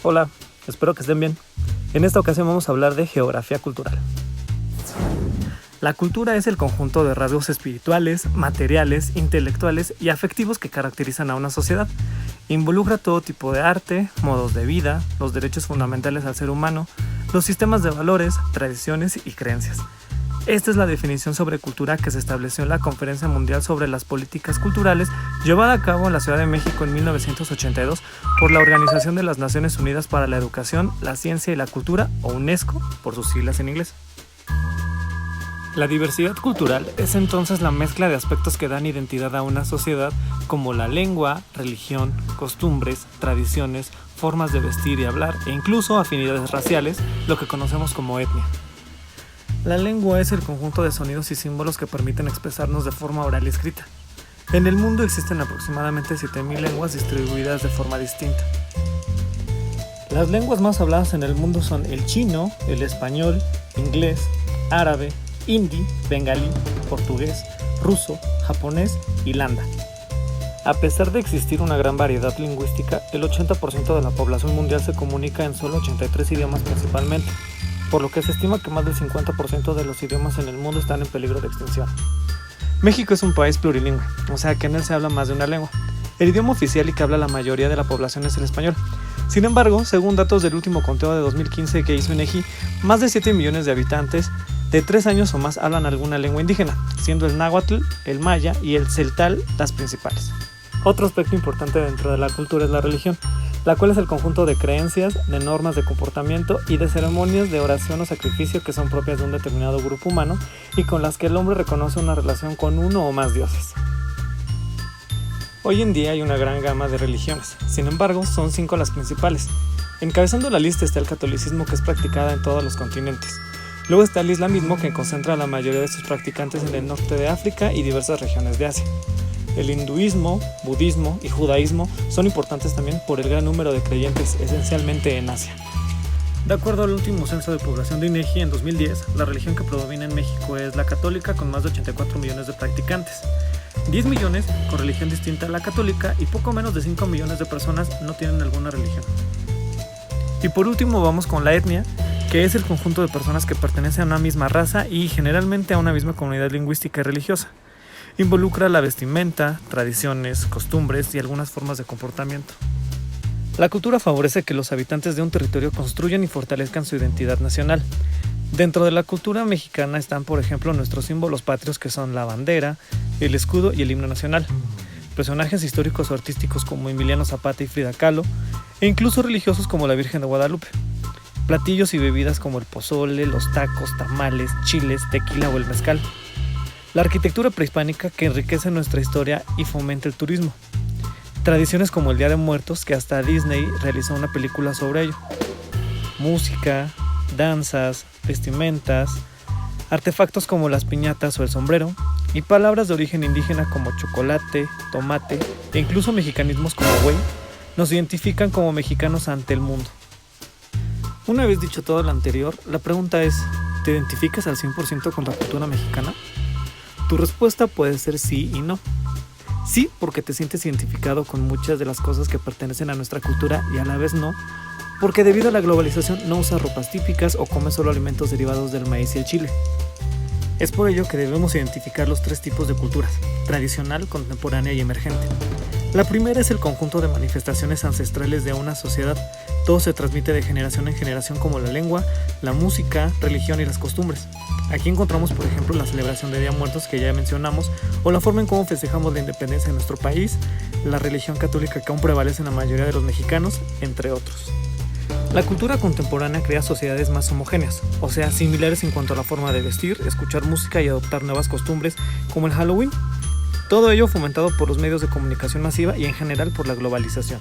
Hola, espero que estén bien. En esta ocasión vamos a hablar de geografía cultural. La cultura es el conjunto de rasgos espirituales, materiales, intelectuales y afectivos que caracterizan a una sociedad. Involucra todo tipo de arte, modos de vida, los derechos fundamentales al ser humano, los sistemas de valores, tradiciones y creencias. Esta es la definición sobre cultura que se estableció en la Conferencia Mundial sobre las Políticas Culturales, llevada a cabo en la Ciudad de México en 1982 por la Organización de las Naciones Unidas para la Educación, la Ciencia y la Cultura, o UNESCO, por sus siglas en inglés. La diversidad cultural es entonces la mezcla de aspectos que dan identidad a una sociedad, como la lengua, religión, costumbres, tradiciones, formas de vestir y hablar, e incluso afinidades raciales, lo que conocemos como etnia. La lengua es el conjunto de sonidos y símbolos que permiten expresarnos de forma oral y escrita. En el mundo existen aproximadamente 7.000 lenguas distribuidas de forma distinta. Las lenguas más habladas en el mundo son el chino, el español, inglés, árabe, hindi, bengalí, portugués, ruso, japonés y landa. A pesar de existir una gran variedad lingüística, el 80% de la población mundial se comunica en solo 83 idiomas principalmente, por lo que se estima que más del 50% de los idiomas en el mundo están en peligro de extinción. México es un país plurilingüe, o sea que en él se habla más de una lengua. El idioma oficial y que habla la mayoría de la población es el español. Sin embargo, según datos del último conteo de 2015 que hizo INEGI, más de 7 millones de habitantes de 3 años o más hablan alguna lengua indígena, siendo el náhuatl, el maya y el celtal las principales. Otro aspecto importante dentro de la cultura es la religión, la cual es el conjunto de creencias, de normas de comportamiento y de ceremonias de oración o sacrificio que son propias de un determinado grupo humano y con las que el hombre reconoce una relación con uno o más dioses. Hoy en día hay una gran gama de religiones, sin embargo son 5 las principales. Encabezando la lista está el catolicismo, que es practicada en todos los continentes. Luego está el islamismo, que concentra a la mayoría de sus practicantes en el norte de África y diversas regiones de Asia. El hinduismo, budismo y judaísmo son importantes también por el gran número de creyentes, esencialmente en Asia. De acuerdo al último censo de población de INEGI en 2010, la religión que predomina en México es la católica, con más de 84 millones de practicantes. 10 millones con religión distinta a la católica y poco menos de 5 millones de personas no tienen alguna religión. Y por último vamos con la etnia, que es el conjunto de personas que pertenecen a una misma raza y generalmente a una misma comunidad lingüística y religiosa. Involucra la vestimenta, tradiciones, costumbres y algunas formas de comportamiento. La cultura favorece que los habitantes de un territorio construyan y fortalezcan su identidad nacional. Dentro de la cultura mexicana están, por ejemplo, nuestros símbolos patrios, que son la bandera, el escudo y el himno nacional. Personajes históricos o artísticos como Emiliano Zapata y Frida Kahlo, e incluso religiosos como la Virgen de Guadalupe. Platillos y bebidas como el pozole, los tacos, tamales, chiles, tequila o el mezcal. La arquitectura prehispánica, que enriquece nuestra historia y fomenta el turismo. Tradiciones como el Día de Muertos, que hasta Disney realizó una película sobre ello. Música, danzas, vestimentas, artefactos como las piñatas o el sombrero, y palabras de origen indígena como chocolate, tomate, e incluso mexicanismos como güey, nos identifican como mexicanos ante el mundo. Una vez dicho todo lo anterior, la pregunta es, ¿te identificas al 100% con la cultura mexicana? Tu respuesta puede ser sí y no. Sí, porque te sientes identificado con muchas de las cosas que pertenecen a nuestra cultura, y a la vez no, porque debido a la globalización no usas ropas típicas o comes solo alimentos derivados del maíz y el chile. Es por ello que debemos identificar los 3 tipos de culturas: tradicional, contemporánea y emergente. La primera es el conjunto de manifestaciones ancestrales de una sociedad. Todo se transmite de generación en generación, como la lengua, la música, religión y las costumbres. Aquí encontramos, por ejemplo, la celebración de Día de Muertos, que ya mencionamos, o la forma en cómo festejamos la independencia de nuestro país, la religión católica que aún prevalece en la mayoría de los mexicanos, entre otros. La cultura contemporánea crea sociedades más homogéneas, o sea, similares en cuanto a la forma de vestir, escuchar música y adoptar nuevas costumbres, como el Halloween. Todo ello fomentado por los medios de comunicación masiva y en general por la globalización.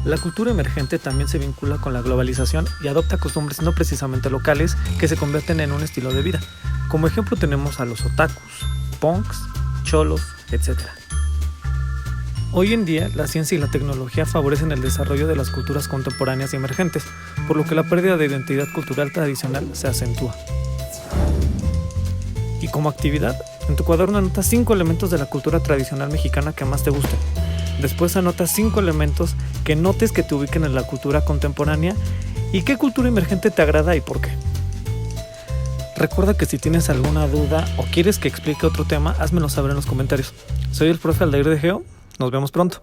La cultura emergente también se vincula con la globalización y adopta costumbres no precisamente locales que se convierten en un estilo de vida. Como ejemplo tenemos a los otakus, punks, cholos, etc. Hoy en día, la ciencia y la tecnología favorecen el desarrollo de las culturas contemporáneas y emergentes, por lo que la pérdida de identidad cultural tradicional se acentúa. Y como actividad, en tu cuaderno anota 5 elementos de la cultura tradicional mexicana que más te gusten. Después anota 5 elementos que notes que te ubiquen en la cultura contemporánea y qué cultura emergente te agrada y por qué. Recuerda que si tienes alguna duda o quieres que explique otro tema, házmelo saber en los comentarios. Soy el profe Aldair de Geo, nos vemos pronto.